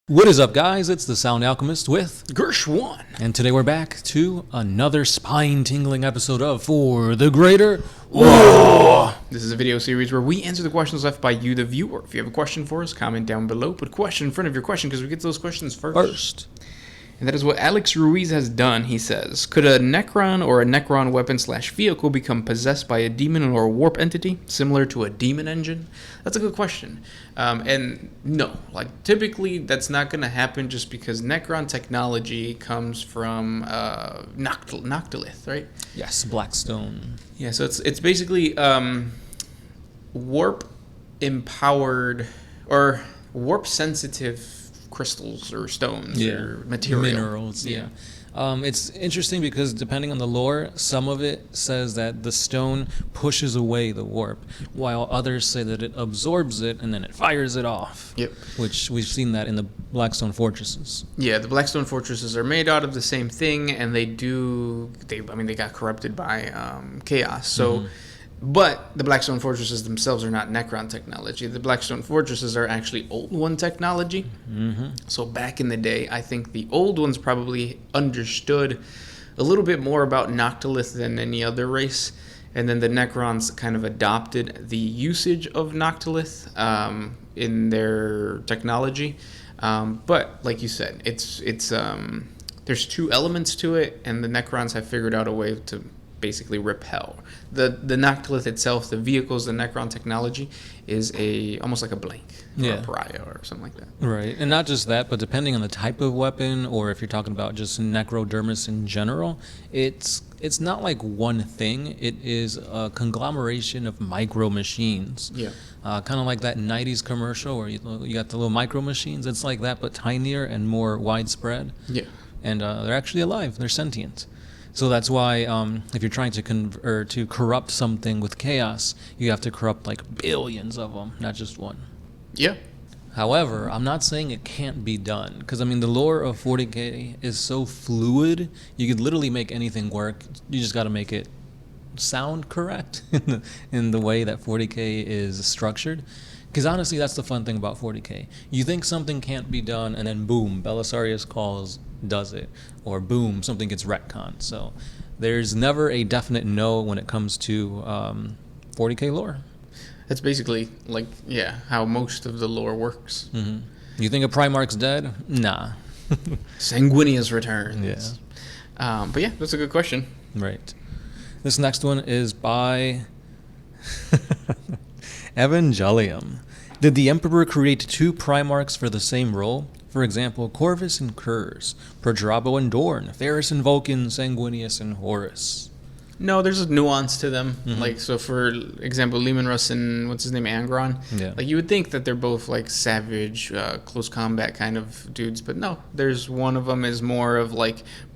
What is up, guys? It's the Sound Alchemist with Gersh1. And today we're back to another spine-tingling episode of For the Greater War. This is a video series where we answer the questions left by you, the viewer. If you have a question for us, comment down below. Put question in front of your question because we get to those questions first. And that is what Alex Ruiz has done. He says, could a Necron or a Necron weapon/vehicle become possessed by a demon or a warp entity, similar to a demon engine? That's a good question. And no, typically that's not going to happen just because Necron technology comes from Noctilith, right? Yes, Blackstone. Yeah, so it's basically warp-empowered or warp-sensitive crystals or stones or material. Minerals, yeah. It's interesting because depending on the lore, some of it says that the stone pushes away the warp, while others say that it absorbs it and then it fires it off. Yep. Which we've seen that in the Blackstone fortresses. Yeah, the Blackstone fortresses are made out of the same thing, and they got corrupted by chaos. So. But the Blackstone fortresses themselves are not Necron technology. The Blackstone fortresses are actually Old One technology. So back in the day, I think the Old Ones probably understood a little bit more about Noctilith than any other race. And then the Necrons kind of adopted the usage of Noctilith in their technology. But like you said, it's there's two elements to it, and the Necrons have figured out a way to basically repel. The Noctilith itself, the vehicles, the Necron technology, is almost like a blank or a pariah or something like that. Right, and not just that, but depending on the type of weapon, or if you're talking about just necrodermis in general, it's not like one thing. It is a conglomeration of micro machines. Yeah. Kind of like that 90s commercial where you got the little micro machines. It's like that, but tinier and more widespread. Yeah. And they're actually alive. They're sentient. So that's why if you're trying to corrupt something with chaos, you have to corrupt like billions of them, not just one. Yeah. However, I'm not saying it can't be done, because the lore of 40K is so fluid. You could literally make anything work. You just got to make it sound correct in the way that 40K is structured. Because honestly, that's the fun thing about 40K. You think something can't be done, and then boom, Belisarius does it, or boom, something gets retconned. So there's never a definite no when it comes to 40K lore. That's basically how most of the lore works. You think a Primarch's dead? Nah. Sanguinius returns. Yeah. But yeah, that's a good question. Right. This next one is by Evangelium. Did the Emperor create two Primarchs for the same role? For example, Corvus and Kurz, Perdrabo and Dorn, Ferris and Vulcan, Sanguinius and Horus. No, there's a nuance to them. So for example, Leman-Russ and what's his name, Angron. Yeah. You would think that they're both savage, close combat kind of dudes, but no. There's one of them is more of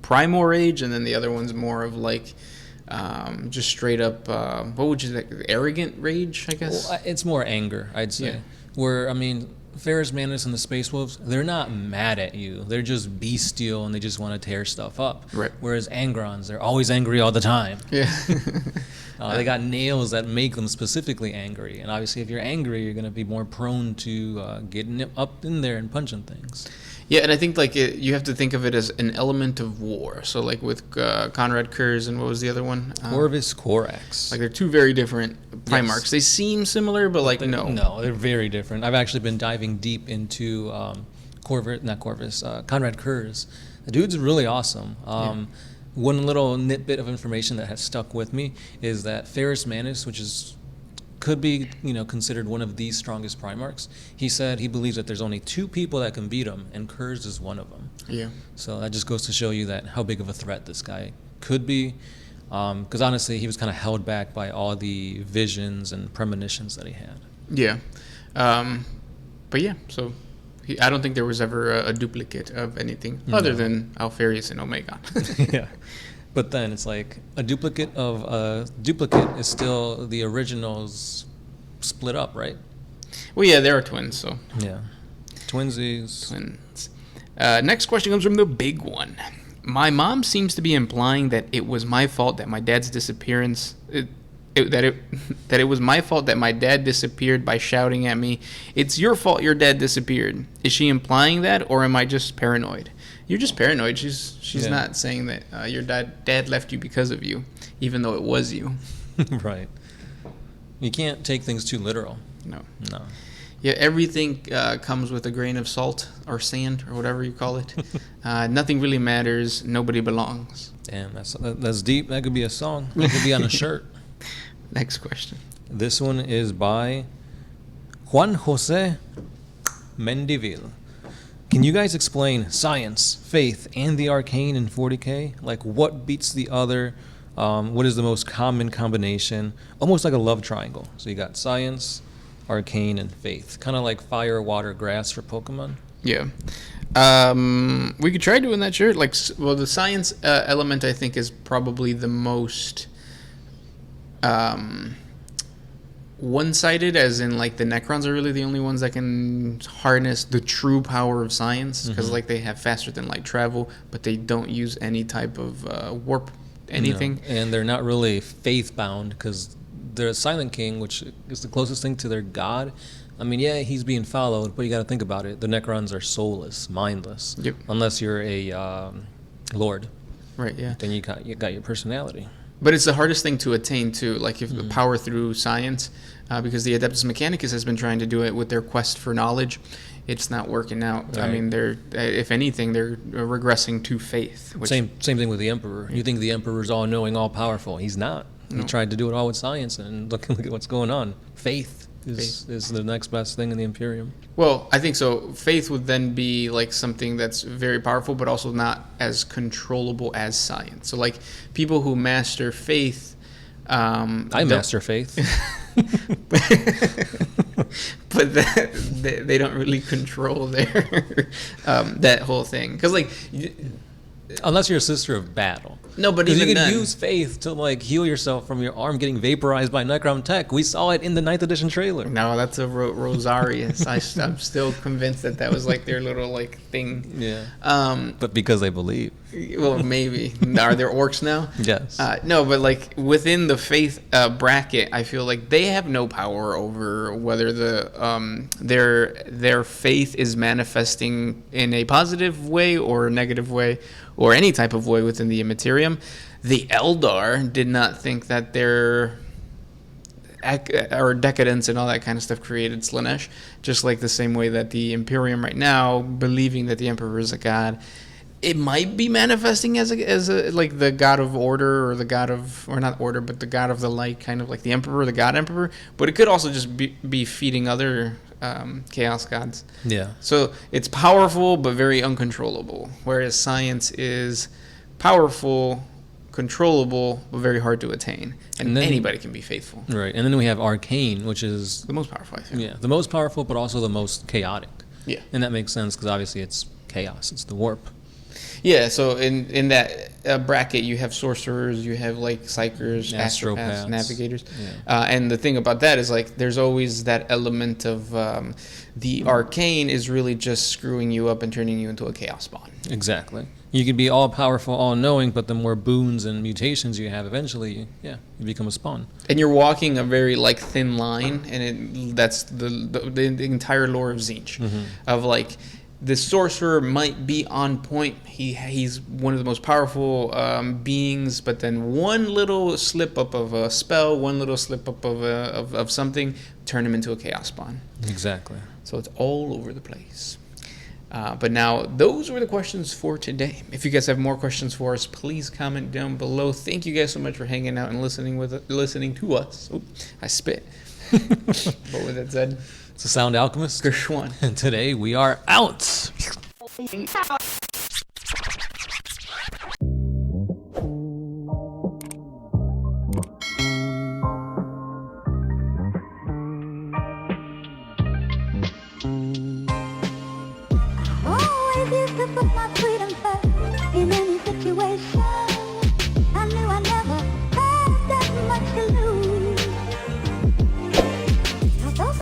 Primor Rage, and then the other one's more of just straight up. What would you say? Arrogant rage, I guess. Well, it's more anger, I'd say. Yeah. Where Ferris Manus and the Space Wolves, they're not mad at you. They're just bestial and they just want to tear stuff up. Right. Whereas Angrons, they're always angry all the time. Yeah. They got nails that make them specifically angry. And obviously, if you're angry, you're going to be more prone to getting up in there and punching things. Yeah, and I think you have to think of it as an element of war. So with Conrad Kurz and what was the other one? Corvus Corax. They're two very different Primarchs. Yes. They seem similar, but no. No, they're very different. I've actually been diving deep into Conrad Kurz. The dude's really awesome. One little nitbit of information that has stuck with me is that Ferris Manus, which could be considered one of the strongest Primarchs, he said he believes that there's only two people that can beat him, and Kurz is one of them. Yeah. So that just goes to show you that how big of a threat this guy could be, because honestly he was kind of held back by all the visions and premonitions that he had. Yeah. But yeah, so I don't think there was ever a duplicate of anything other than Alfarius and Omegon. Yeah. But then it's a duplicate of a duplicate is still the original's split up, right? Well, yeah, they are twins, so. Yeah. Twinsies. Twins. Next question comes from the big one. My mom seems to be implying that it was my fault that my dad's disappearance that it was my fault that my dad disappeared by shouting at me, "It's your fault your dad disappeared." Is she implying that, or am I just paranoid? You're just paranoid. She's not saying that your dad left you because of you, even though it was you. Right. You can't take things too literal. No. Yeah, everything comes with a grain of salt or sand or whatever you call it. Nothing really matters. Nobody belongs. Damn, that's deep. That could be a song. That could be on a shirt. Next question. This one is by Juan Jose Mendivil. Can you guys explain science, faith, and the arcane in 40K? Like, what beats the other? What is the most common combination? Almost like a love triangle. So you got science, arcane, and faith. Kind of like fire, water, grass for Pokemon. Yeah. We could try doing that, sure. The science element, I think, is probably the most one-sided, as in, like, the Necrons are really the only ones that can harness the true power of science, because like they have faster than light travel, but they don't use any type of warp anything. No. And they're not really faith-bound, because they're a Silent King, which is the closest thing to their god. I mean, yeah, he's being followed, but you got to think about it. The Necrons are soulless, mindless. Yep. Unless you're a lord. Right. Yeah. Then you got your personality. But it's the hardest thing to attain too. Like, if the power through science, because the Adeptus Mechanicus has been trying to do it with their quest for knowledge. It's not working out. Right. I mean, they're, if anything, they're regressing to faith. Same thing with the Emperor. You think the Emperor's all-knowing, all-powerful. He's not. He tried to do it all with science, and look at what's going on. Faith is the next best thing in the Imperium. Well, I think so. Faith would then be like something that's very powerful, but also not as controllable as science. So, like, people who master faith, I master faith. but they don't really control their that whole thing, because, like, unless you're a sister of battle. No, but even you can then, use faith to, like, heal yourself from your arm getting vaporized by Necron tech. We saw it in the 9th edition trailer. No, that's a Rosarius. I'm still convinced that was like their little, like, thing. Yeah. But because they believe. Well, maybe. Are there orcs now? Yes. No, but, like, within the faith bracket, I feel like they have no power over whether their faith is manifesting in a positive way or a negative way, or any type of way within the Immaterium. The Eldar did not think that their or decadence and all that kind of stuff created Slanesh, just like the same way that the Imperium right now, believing that the Emperor is a god, it might be manifesting as a like the god of order, or the god of, or not order, but the god of the light, kind of like the Emperor, the god Emperor. But it could also just be feeding other chaos gods. Yeah. So it's powerful but very uncontrollable, whereas science is powerful, controllable, but very hard to attain, and then anybody can be faithful. Right. And then we have arcane, which is The most powerful, I think. yeah, the most powerful, but also the most chaotic. Yeah. And that makes sense because obviously it's chaos. It's the warp. Yeah, so in that bracket, you have sorcerers, you have, like, psychers, astropaths, navigators. Yeah. And the thing about that is, like, there's always that element of the arcane is really just screwing you up and turning you into a chaos spawn. Exactly. You could be all powerful, all knowing, but the more boons and mutations you have, eventually, you become a spawn. And you're walking a very, like, thin line, and that's the entire lore of Tzeentch, of, like, the sorcerer might be on point. He's one of the most powerful beings, but then one little slip up of a spell, one little slip up of something, turn him into a chaos spawn. Exactly. So it's all over the place. But now, those were the questions for today. If you guys have more questions for us, please comment down below. Thank you guys so much for hanging out and listening to us. Oh, I spit. But with that said, It's a Sound Alchemist. Gershwan. And today we are out. Always used to put my freedom first in any situation.